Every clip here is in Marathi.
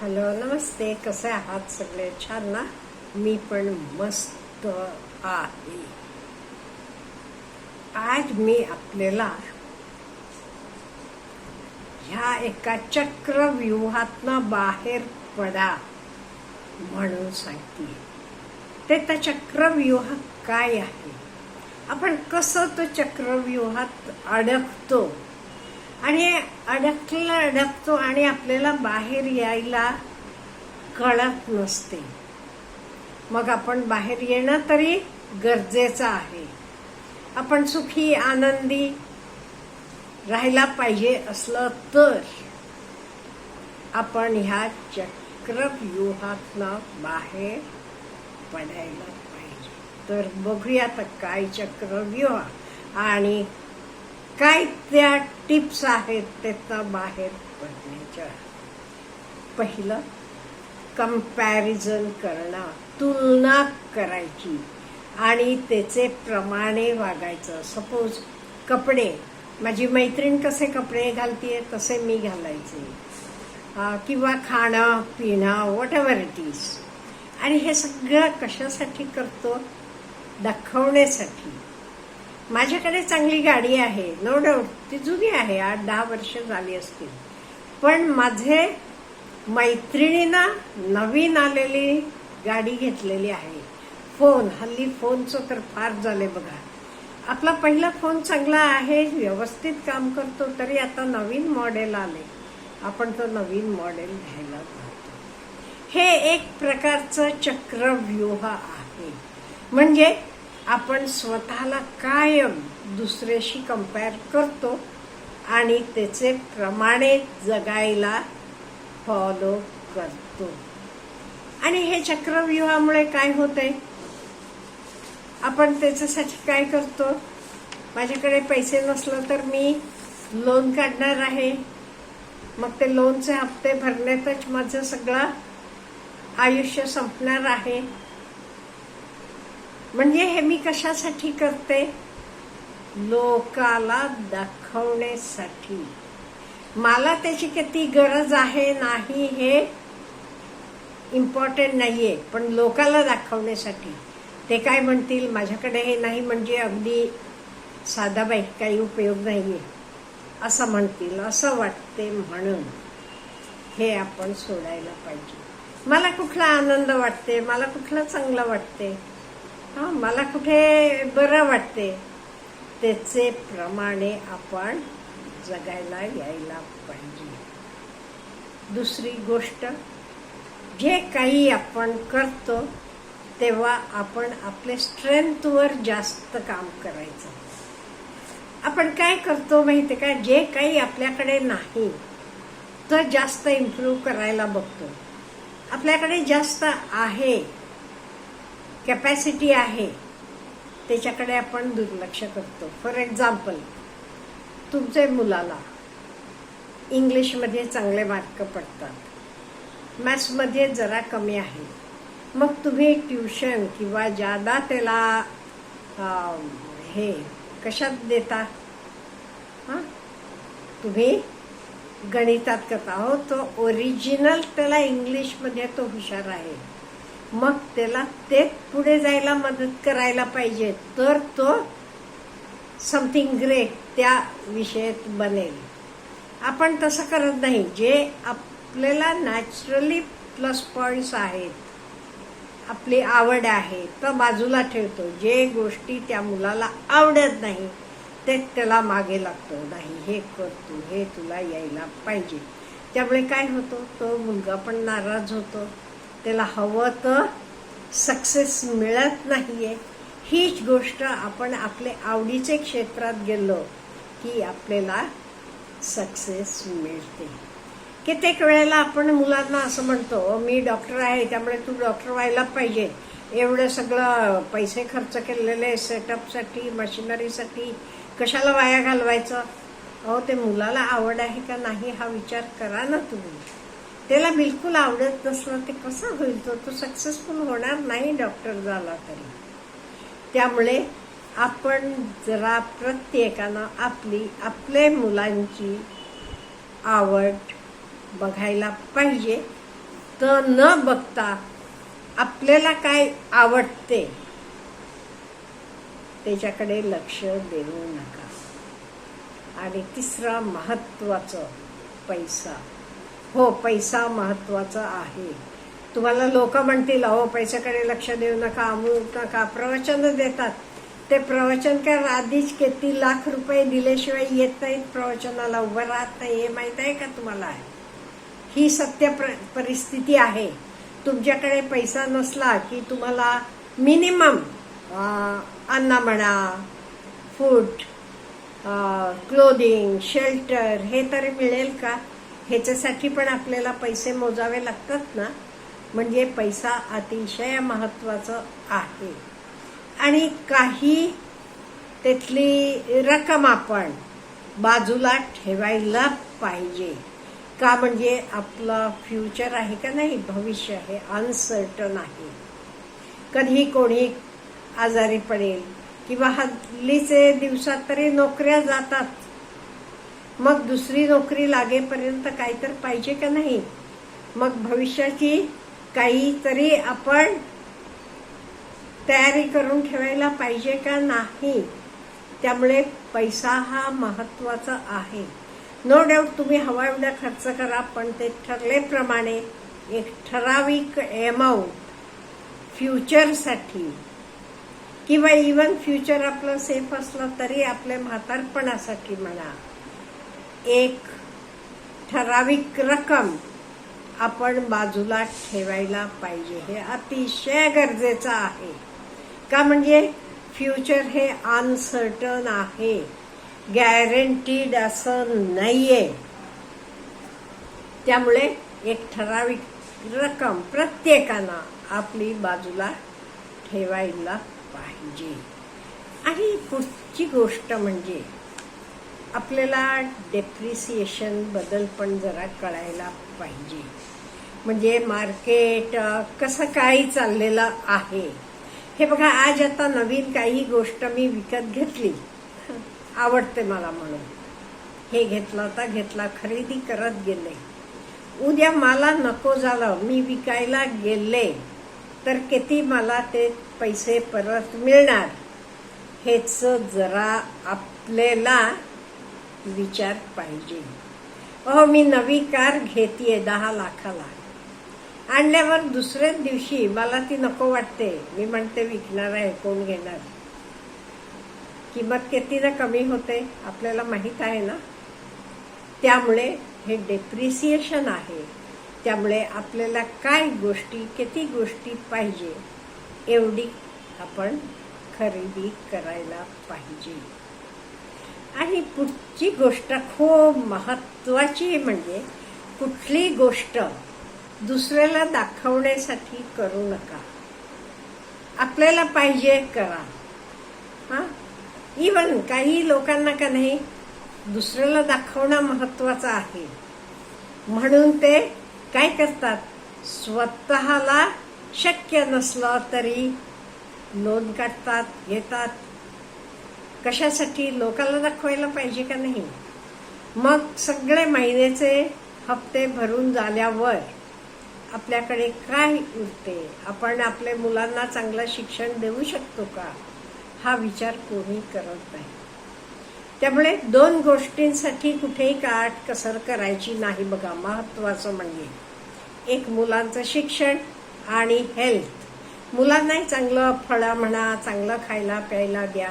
हॅलो, नमस्ते. कसे आहात सगळे? छान ना? मी पण मस्त आहे. आज मी आपल्याला ह्या एका चक्रव्यूहातनं बाहेर पडा म्हणून सांगते. त्या चक्रव्यूह काय आहे, आपण कसं तो चक्रव्यूहात अडकतो आणि अडकतो आणि आपल्याला बाहेर यायला कळत नसते. मग आपण बाहेर येणं तरी गरजेचं आहे. आपण सुखी आनंदी राहायला पाहिजे असलं तर आपण ह्या चक्रव्यूहातनं बाहेर पडायला पाहिजे. तर बघूया तर काय चक्रव्यूह आणि काय त्या टिप्स आहेत त्यातनं बाहेर पडण्याच्या. पहिलं, कंपॅरिझन करणं, तुलना करायची आणि त्याचे प्रमाणे वागायचं. सपोज कपडे, माझी मैत्रीण कसे कपडे घालतीये तसे मी घालायचे, किंवा खाणं पिणं, व्हॉट एव्हर इट इज. आणि हे सगळं कशासाठी करतो? दाखवण्यासाठी. माझ्याकडे चांगली गाडी आहे, नो डाऊट, ती जुनी आहे, 8-10 वर्ष झाली असतील. पण माझे मैत्रिणीनं नवीन आलेली गाडी घेतलेली आहे. फोन, हल्ली फोनचं तर फार झाले बघा. आपला पहिला फोन चांगला आहे, व्यवस्थित काम करतो, तरी आता नवीन मॉडेल आले, आपण तो नवीन मॉडेल घ्यायला जातो. हे एक प्रकारचं चक्रव्यूह आहे. म्हणजे आपण स्वतःला कायम दुसऱ्याशी कंपेअर करतो आणि त्याचे प्रमाणे जगायला फॉलो करतो. आणि हे चक्रव्यूहामुळे काय होतंय, आपण त्याच्यासाठी काय करतो? माझ्याकडे पैसे नसलं तर मी लोन काढणार आहे, मग ते लोनचे हप्ते भरण्यातच माझं सगळं आयुष्य संपणार आहे. म्हणजे हे मी कशासाठी करते? लोकाला दाखवण्यासाठी. मला त्याची किती गरज आहे नाही हे इम्पॉर्टंट नाहीये, पण लोकाला दाखवण्यासाठी. ते काय म्हणतील, माझ्याकडे हे नाही म्हणजे अगदी साधाबाई, काही उपयोग नाहीये असं म्हणतील, असं वाटते. म्हणून हे आपण सोडायला पाहिजे. मला कुठला आनंद वाटते, मला कुठला चांगला वाटते, मला कुठे बरं वाटते, त्याचे प्रमाणे आपण जगायला यायला पाहिजे. दुसरी गोष्ट, जे काही आपण करतो तेव्हा आपण आपल्या स्ट्रेंथवर जास्त काम करायचं. आपण काय करतो माहिती का? जे काही आपल्याकडे नाही तर जास्त इम्प्रूव्ह करायला बघतो. आपल्याकडे जास्त आहे, कॅपॅसिटी आहे, त्याच्याकडे आपण दुर्लक्ष करतो. फॉर एक्झाम्पल, तुमच्या मुलाला इंग्लिशमध्ये चांगले मार्क पडतात, मॅथ्समध्ये जरा कमी आहे, मग तुम्ही ट्युशन किंवा ज्यादा त्याला हे कशात देता? तुम्ही गणितात करता. हो, तो ओरिजिनल त्याला इंग्लिशमध्ये तो हुशार आहे, मग त्याला ते पुढे जायला मदत करायला पाहिजे, तर तो समथिंग ग्रेट त्या विषयात बनेल. आपण तसं करत नाही. जे आपल्याला नॅचरली प्लस पॉइंट्स आहेत, आपली आवड आहे, तर बाजूला ठेवतो. जे गोष्टी त्या मुलाला आवडत नाही ते त्याला मागे लागतो. नाही, हे करतो, हे तुला यायला पाहिजे. त्यामुळे काय होतो, तो मुलगा पण नाराज होतो, त्याला हवं तर सक्सेस मिळत नाहीये. हीच गोष्ट आपण आपले आवडीचे क्षेत्रात गेलो की आपल्याला सक्सेस मिळते. कित्येक वेळेला आपण मुलांना असं म्हणतो, मी डॉक्टर आहे त्यामुळे तू डॉक्टर व्हायला पाहिजे, एवढं सगळं पैसे खर्च केलेले सेटअपसाठी, मशिनरीसाठी कशाला वाया घालवायचं? अहो, ते मुलाला आवड आहे का नाही हा विचार करा ना तुम्ही. त्याला बिलकुल आवडत नसलं ते कसं होईल? तो सक्सेसफुल होणार नाही डॉक्टर झाला तरी. त्यामुळे आपण जरा प्रत्येकानं आपले मुलांची आवड बघायला पाहिजे तर न बघता आपल्याला काय आवडते त्याच्याकडे लक्ष देऊ नका. आणि तिसरा महत्वाचं, पैसा. हो, पैसा महत्वाचा आहे. तुम्हाला लोक म्हणतील अहो पैशाकडे लक्ष देऊ नका, अमुक नका, प्रवचन देतात. ते प्रवचनकार आधीच किती लाख रुपये दिल्याशिवाय येत नाहीत, प्रवचनाला उभं राहत नाही. हे माहित आहे का तुम्हाला? ही सत्य परिस्थिती आहे. तुमच्याकडे पैसा नसला की तुम्हाला मिनिमम अन्न म्हणा, फूड, क्लोदिंग, शेल्टर हे तरी मिळेल का? ह्याच्यासाठी पण आपल्याला पैसे मोजावे लागतात ना. म्हणजे पैसा अतिशय महत्वाचं आहे. आणि काही त्यातली रक्कम आपण बाजूला ठेवायला पाहिजे. का? म्हणजे आपलं फ्युचर आहे का नाही, भविष्य हे अनसर्टन आहे. कधी कोणी आजारी पडेल किंवा हल्लीचे दिवसात तरी नोकऱ्या जातात. मग दुसरी नोकरी लागेपर्यंत काहीतरी पाहिजे का नाही? मग भविष्याची काहीतरी आपण तयारी करून ठेवायला पाहिजे का नाही? त्यामुळे पैसा हा महत्वाचा आहे. नो डाऊट तुम्ही हवा एवढा खर्च करा, पण ते ठरलेप्रमाणे एक ठराविक अमाऊंट फ्युचरसाठी, किंवा इवन फ्युचर आपलं सेफ असलं तरी आपल्या म्हातारपणासाठी म्हणा, एक ठराविक रक्कम आपण बाजूला ठेवायला पाहिजे. हे अतिशय गरजेचं आहे. का? म्हणजे फ्युचर हे अनसर्टन आहे, गॅरंटीड असं नाहीये. त्यामुळे एक ठराविक रक्कम प्रत्येकानं आपली बाजूला ठेवायला पाहिजे. आणि पुढची गोष्ट म्हणजे आपल्याला डेप्रिसिएशन बद्दल पण जरा कळायला पाहिजे. म्हणजे मार्केट कसं काय चाललेलं आहे हे बघा. आज आता नवीन काही गोष्ट मी विकत घेतली, आवडते मला म्हणून हे घेतलं तर घेतला, खरेदी करत गेले. उद्या मला नको झालं, मी विकायला गेले तर किती मला ते पैसे परत मिळणार हेच जरा आपल्याला विचार पाहिजे. मी नवी कार घेतीये 10 लाखाला, आणल्यावर दुसऱ्याच दिवशी मला ती नको वाटते. मी म्हणते विकणार आहे, कोण घेणार? किंमत कितीनं कमी होते आपल्याला माहित आहे ना. त्यामुळे हे डेप्रिसिएशन आहे. त्यामुळे आपल्याला काय गोष्टी, किती गोष्टी पाहिजे एवढी आपण खरेदी करायला पाहिजे. आणि पुढची गोष्ट खूप महत्वाची म्हणजे कुठली गोष्ट दुसऱ्याला दाखवण्यासाठी करू नका. आपल्याला पाहिजे करा. इवन काही लोकांना का नाही दुसऱ्याला दाखवणं महत्वाचं आहे म्हणून ते काय करतात, स्वतःला शक्य नसलं तरी लोन काढतात, घेतात. कशासाठी? लोकांना दाखवायला पाहिजे का नाही. मग सगळे महिन्याचे हप्ते भरून झाल्यावर आपल्याकडे काय उरते? आपण आपल्या मुलांना चांगलं शिक्षण देऊ शकतो का? हा विचार कोणी करत नाही. त्यामुळे 2 गोष्टींसाठी कुठेही काटकसर करायची नाही बघा. महत्वाचं म्हणजे एक मुलांचं शिक्षण आणि हेल्थ. मुलांनाही चांगलं फळं म्हणा, चांगलं खायला प्यायला द्या.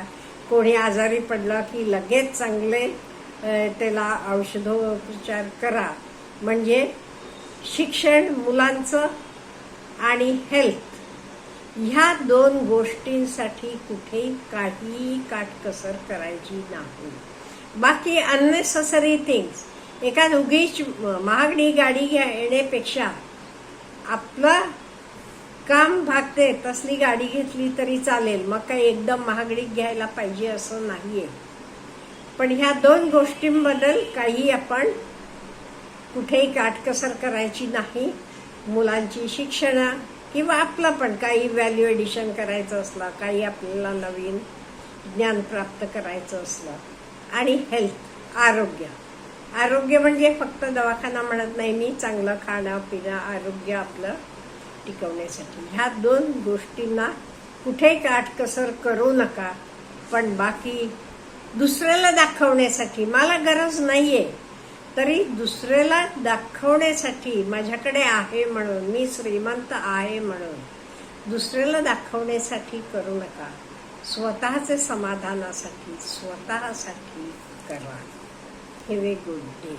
कोणी आजारी पडलं की लगेच चांगले त्याला औषधोपचार करा. म्हणजे शिक्षण मुलांचं आणि हेल्थ ह्या 2 गोष्टींसाठी कुठेही काही काटकसर करायची नाही. बाकी अननेसेसरी थिंग्स, एका उगीच महागडी गाडी घेण्यापेक्षा आपलं काम भागते तसली गाडी घेतली तरी चालेल. मग काही एकदम महागडी घ्यायला पाहिजे असं नाहीये. पण ह्या 2 गोष्टींबद्दल काही आपण कुठेही काटकसर करायची नाही. मुलांची शिक्षण किंवा आपलं पण काही व्हॅल्यू एडिशन करायचं असलं, काही आपल्याला नवीन ज्ञान प्राप्त करायचं असलं, आणि हेल्थ, आरोग्य. आरोग्य म्हणजे फक्त दवाखाना म्हणत नाही मी, चांगलं खाणं पिणं, आरोग्य आपलं टिकवण्यासाठी. ह्या 2 गोष्टींना कुठेही काटकसर करू नका. पण बाकी दुसऱ्याला दाखवण्यासाठी, मला गरज नाहीये तरी दुसऱ्याला दाखवण्यासाठी, माझ्याकडे आहे म्हणून, मी श्रीमंत आहे म्हणून दुसऱ्याला दाखवण्यासाठी करू नका. स्वतःचे समाधानासाठी, स्वतःसाठी करा. Have a good day.